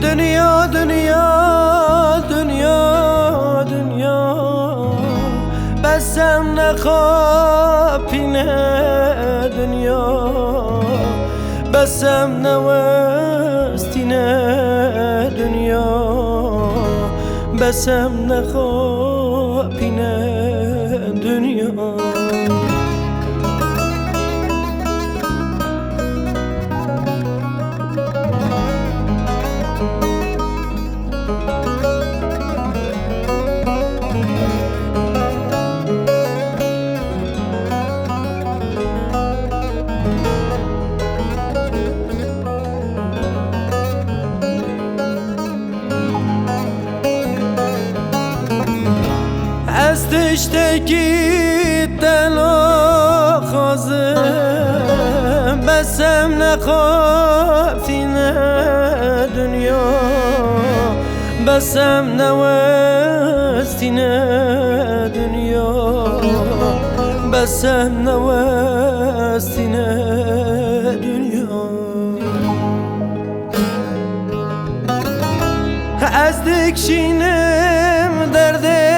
Dünya, dünya, dünya, dünya Besem نخاپینه دنیا بسم نوستینه دنیا بسم نخاپینه دنیا از تشتکی دل و خوازم بسم نخاپینه دنیا بسم نوستینه دنیا بسم نوستینه دنیا از دکشینم درده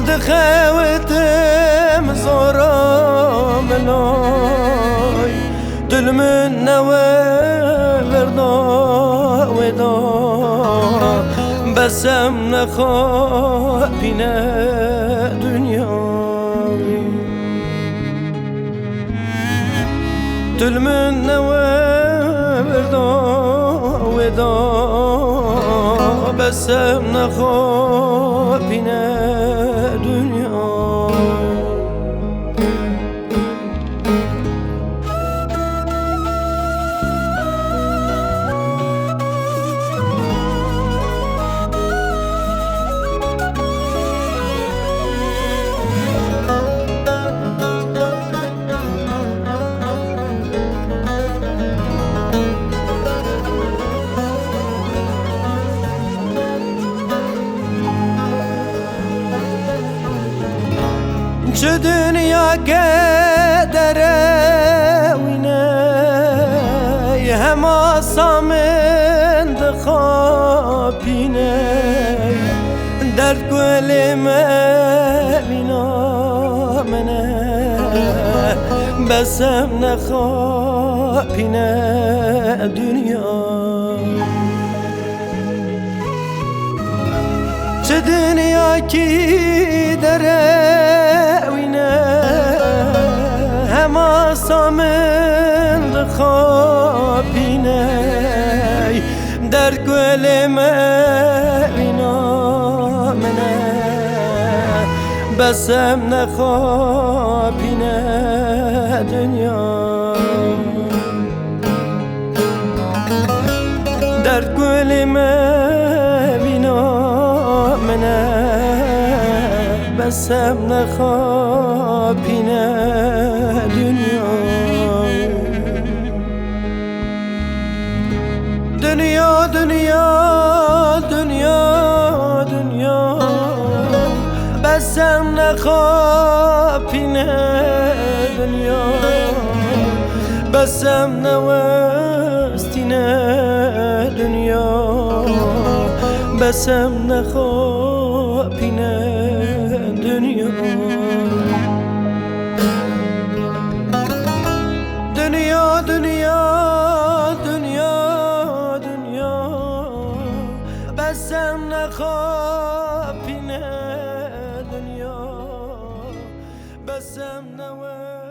دخوتم زورم لای دل من نوه وردا ودا بسم نخاپینه دنیا دل من نوه وردا ودا بسم نخاپینه دنیا چه دنیا قدره وینه هم آسامن دخابینه درد گل مینا منه بسم نخاپینه دنیا چه دنیا کی داره هم آسامن خابینه در گل مینا منه بسم نخاپینه دنیا در گل مینا منه بسم نخاپینه دنیا دنیا دنیا دنیا دنیا بسم نخاپینه دنیا بسم نوستینه دنیا بسم نخاپینه دنیا دنیا دنیا دنیا دنیا بسم نخاپینه دنیا بسم نوستینه